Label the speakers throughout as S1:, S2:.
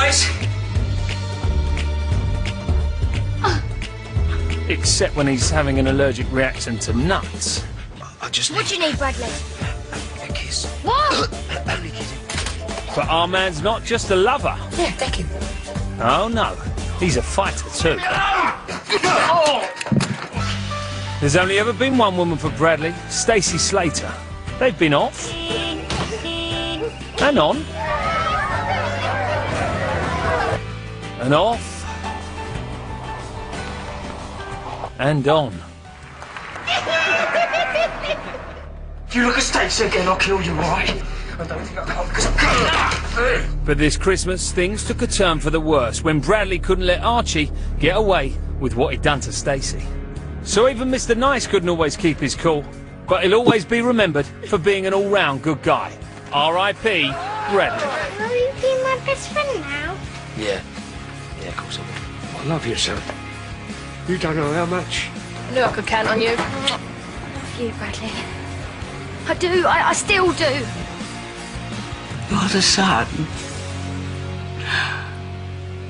S1: guys.
S2: Except when he's having an allergic reaction to nuts.
S1: I just
S3: What do you need, Bradley?
S1: a kiss.
S3: What?
S1: Only kidding.
S2: But our man's not just a lover.
S1: Yeah, deck him.
S2: Oh no, he's a fighter too. There's only ever been one woman for Bradley, Stacey Slater. They've been off. And on. And off. And on.
S1: If you look at Stacey again, I'll kill you, right? I don't think I can, because I'm coming.
S2: But this Christmas, things took a turn for the worse when Bradley couldn't let Archie get away with what he'd done to Stacey. So even Mr. Nice couldn't always keep his cool, but he'll always be remembered for being an all-round good guy. R.I.P. Bradley.
S3: Will you be my best friend now?
S1: Yeah. Yeah, of course I will. I love you, son. You don't know how much.
S4: I knew I could count on you.
S3: I love you, Bradley. I do. I still do.
S5: You're the son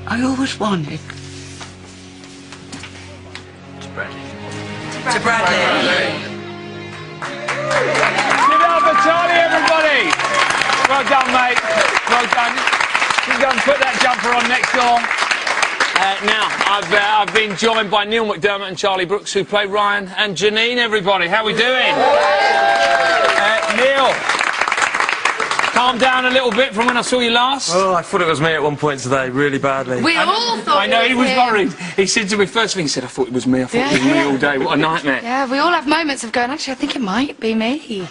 S5: I always wanted.
S1: To Bradley.
S5: To Bradley.
S2: Give it up for Charlie, everybody! Well done, mate. Well done. You can go and put that jumper on next door. Now, I've been joined by Neil McDermott and Charlie Brooks, who play Ryan and Janine, everybody. How are we doing? Neil, calm down a little bit from when I saw you last.
S6: Oh, I thought it was me at one point today, really badly.
S4: We all thought
S2: I know,
S4: it
S2: he was
S4: him.
S2: worried. He said to me, first thing he said, I thought it was me. I thought it was me all day. What a nightmare.
S4: Yeah, we all have moments of going, actually, I think it might be me.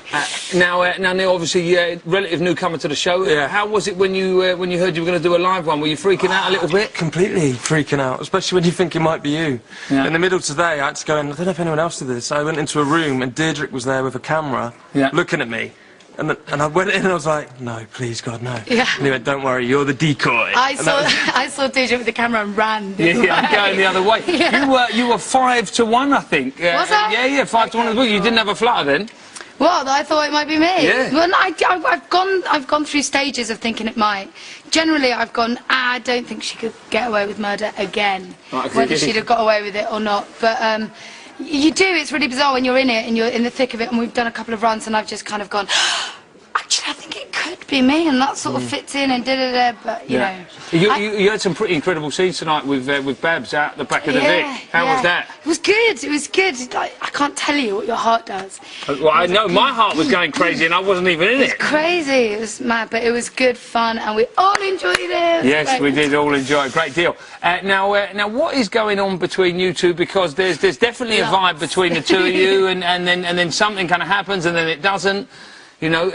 S2: Now, Neil, obviously, relative newcomer to the show.
S6: Yeah.
S2: How was it when you heard you were going to do a live one? Were you freaking out a little bit?
S6: Completely freaking out, especially when you think it might be you.
S2: Yeah.
S6: In the middle today, I had to go in, I don't know if anyone else did this, I went into a room and Deirdre was there with a camera,
S2: Yeah.
S6: looking at me. And I went in and I was like, no, please, God, no.
S4: Yeah.
S6: And he went, don't worry, you're the decoy.
S4: I saw DJ with the camera and ran.
S2: Yeah, I'm going the other way.
S4: Yeah.
S2: You were 5-1, I think.
S4: Was I?
S2: Yeah, 5-1 as well. You didn't have a flutter then.
S4: Well, I thought it might be me.
S2: Yeah.
S4: Well, I've gone through stages of thinking it might. Generally, I've gone, I don't think she could get away with murder again,
S2: Right, okay.
S4: whether she'd have got away with it or not. But you do. It's really bizarre when you're in it and you're in the thick of it. And we've done a couple of runs, and I've just kind of gone, actually, I think it could be me, and that sort of fits in and da-da-da. But you know,
S2: You had some pretty incredible scenes tonight with Babs out the back of the Vic. How was that?
S4: It was good. It was good. I can't tell you what your heart does.
S2: Well, I know my heart was going crazy, and I wasn't even in
S4: It was
S2: it.
S4: crazy. It was mad, but it was good fun, and we all enjoyed it.
S2: Yes, we did all enjoy it. Great deal. Now, what is going on between you two? Because there's definitely a vibe between the two of you, and then something kind of happens, and then it doesn't. You know,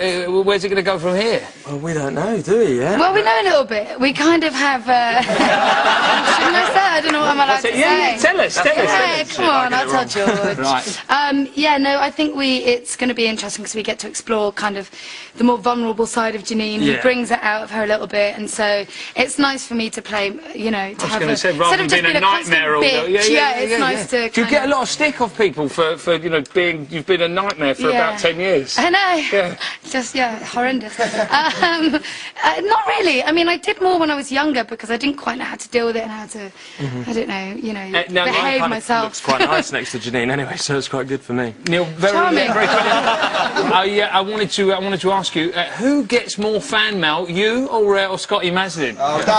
S2: where's it going to go from here?
S6: Well, we don't know, do we, yeah?
S4: Well, we know a little bit. We kind of have... shouldn't I say? I don't know what I'm allowed to say.
S2: Yeah, tell us.
S4: Yeah, come on, I'll tell George.
S2: Right.
S4: Yeah, no, I think it's going to be interesting because we get to explore kind of the more vulnerable side of Janine. He
S6: Yeah.
S4: brings it out of her a little bit, and so it's nice for me to play, you know, to have
S2: I was going to say, rather than being a nightmare all day.
S4: It's nice to...
S2: Do you get a lot of stick off people for you know, you've been a nightmare for about 10 years?
S4: I know.
S2: Yeah.
S4: Just, horrendous. Not really. I mean, I did more when I was younger because I didn't quite know how to deal with it and how to, I don't know, you know,
S2: now,
S4: behave
S6: Looks
S4: myself.
S6: quite nice next to Janine anyway, so it's quite good for me.
S2: Neil, very
S4: Charming.
S2: funny. I wanted to ask you, who gets more fan mail, you or Scotty Maslin?
S7: Oh, don't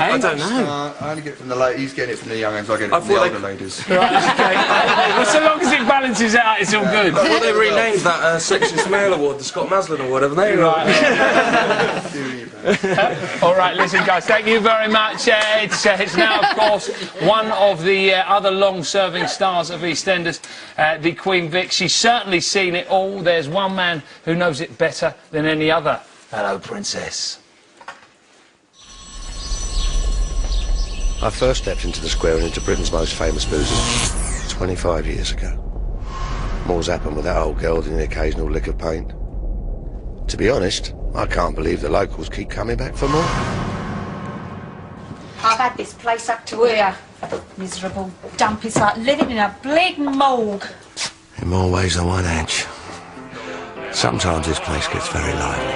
S6: I don't know.
S7: I only get it from the ladies. He's getting it from the young ones. I get it from the older ladies.
S2: Right, okay. Well, so long as it balances out, it's all good.
S6: Well, they renamed that Sexist Male Award the Scott Maslin Award, haven't they?
S2: All right, listen, guys, thank you very much. It's now, of course, one of the other long-serving stars of EastEnders, the Queen Vic. She's certainly seen it all. There's one man who knows it better than any other. Hello, Princess.
S8: I first stepped into the square and into Britain's most famous boozers 25 years ago. More's happened with that old girl than the occasional lick of paint. To be honest, I can't believe the locals keep coming back for more.
S9: I've had this place up to here. Miserable dump. It's like living in a bleeding morgue.
S8: In more ways than one, Ange. Sometimes this place gets very lively.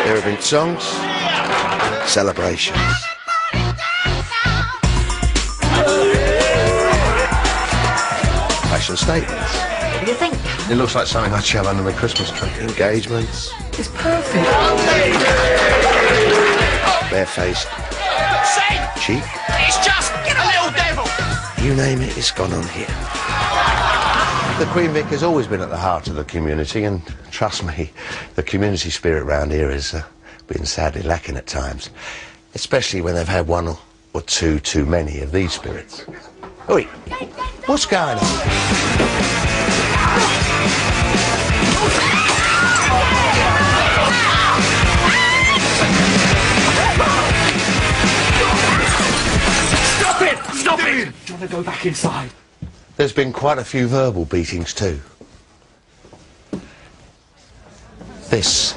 S8: There fervent songs, celebrations. Fashion statements.
S9: What do you think?
S8: It looks like something I'd shove under my Christmas tree. Engagements.
S9: It's perfect.
S8: Barefaced. Cheap.
S1: It's just a little devil.
S8: You name it, it's gone on here. The Queen Vic has always been at the heart of the community, and trust me, the community spirit round here has been sadly lacking at times, especially when they've had one or two too many of these spirits. Oi, what's going on?
S1: Stop it! Do you want to go back inside?
S8: There's been quite a few verbal beatings too. This,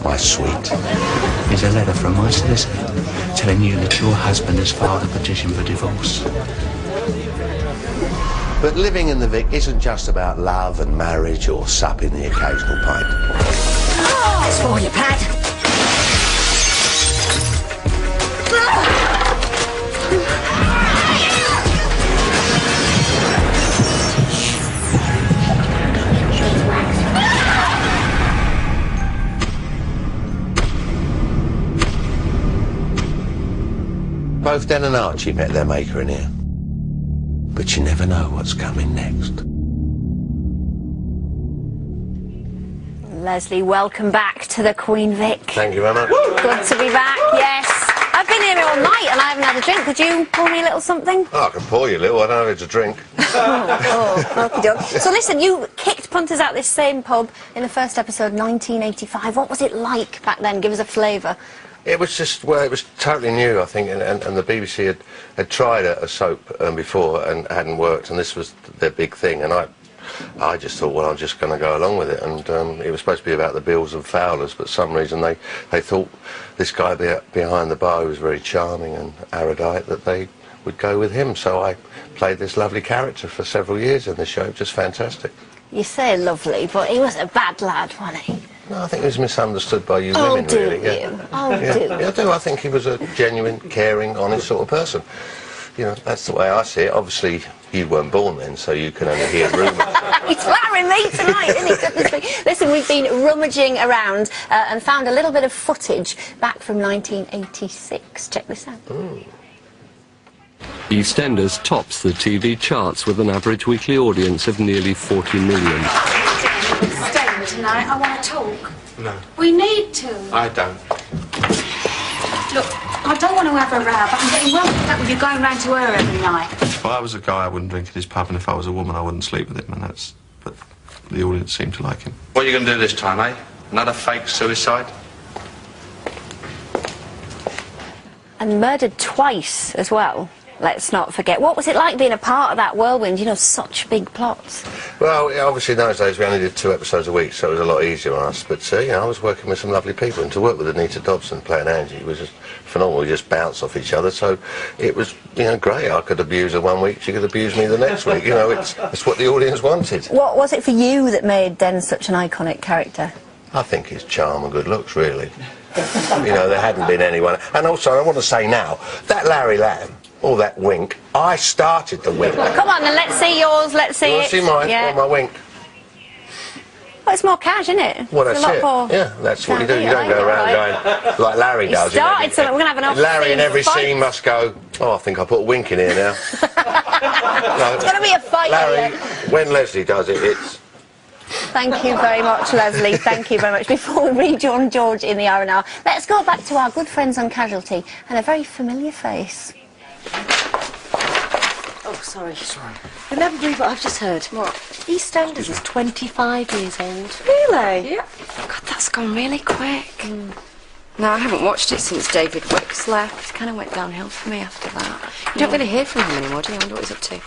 S8: my sweet,
S5: Is a letter from my solicitor telling you that your husband has filed a petition for divorce.
S8: but living in the Vic isn't just about love and marriage or supping the occasional pint.
S9: It's for you, Pat.
S8: Both Dan and Archie met their maker in here. But you never know what's coming next.
S3: Leslie, welcome back to the Queen Vic.
S8: Thank you very much.
S3: Good to be back, yes. I've been here all night and I haven't had a drink. Could you pour me a little something?
S8: Oh, I can pour you a little. I don't have it to drink.
S3: Okey-doke. So listen, you kicked punters out this same pub in the first episode, 1985. What was it like back then? Give us a flavour.
S8: It was just, well, it was totally new, I think, and the BBC had tried a soap before and hadn't worked, and this was their big thing, and I just thought, well, I'm just going to go along with it, and it was supposed to be about the Bills and Fowlers, but for some reason they thought this guy behind the bar who was very charming and erudite, that they would go with him, so I played this lovely character for several years in the show, just fantastic.
S3: You say lovely, but he was a bad lad, wasn't he?
S8: No, I think he was misunderstood by you women, really.
S3: Do you? Oh, do you?
S8: Yeah, I do. I think he was a genuine, caring, honest sort of person. You know, that's the way I see it. Obviously, you weren't born then, so you can only hear rumours.
S3: He's flattering me tonight, isn't he? Goodness me. Listen, we've been rummaging around and found a little bit of footage back from 1986. Check this out.
S10: EastEnders tops the TV charts with an average weekly audience of nearly 40 million.
S4: Staying tonight, I want to talk.
S6: No.
S4: We need to.
S6: I don't.
S4: Look, I don't want to have a row, but I'm getting well fed up with you going round to her every night.
S6: If I was a guy, I wouldn't drink at his pub, and if I was a woman, I wouldn't sleep with him, and that's... But the audience seemed to like him.
S7: What are you going to do this time, eh? Another fake suicide?
S3: And murdered twice as well. Let's not forget. What was it like being a part of that whirlwind? You know, such big plots.
S8: Well, yeah, obviously in those days we only did 2 episodes a week, so it was a lot easier on us. But, you know, I was working with some lovely people, and to work with Anita Dobson playing Angie was just phenomenal. We just bounced off each other, so it was, you know, great. I could abuse her one week, she could abuse me the next week. You know, it's what the audience wanted.
S3: What was it for you that made Den such an iconic character?
S8: I think his charm and good looks, really. You know, there hadn't been anyone. And also, I want to say now, that Larry Lamb, or that wink, I started the wink.
S3: Come on, then, let's see yours, let's see
S8: You
S3: it.
S8: want to see mine?
S3: Yeah.
S8: Or my wink?
S3: Well, it's more cash, isn't it?
S8: Well,
S3: It's
S8: that's
S3: a
S8: it.
S3: lot more
S8: Yeah, that's what you do. You
S3: I
S8: don't go
S3: know,
S8: around
S3: right?
S8: going like Larry
S3: He
S8: does.
S3: started something. We're going to have an off
S8: Larry in every
S3: fight.
S8: scene must go, oh, I think I put a wink in here now. No,
S3: It's going to be a fight.
S8: Larry,
S3: here.
S8: when Leslie does it, it's...
S3: Thank you very much, Leslie. Thank you very much. Before we rejoin George in the R&R, let's go back to our good friends on Casualty and a very familiar face.
S11: Oh, sorry. You'll never believe what I've just heard. What? EastEnders is 25 years old. Really? Yeah.
S4: God, that's gone really quick. No, I haven't watched it since David Wicks left. It kind of went downhill for me after that. You don't really hear from him anymore, do you? I wonder what he's up to.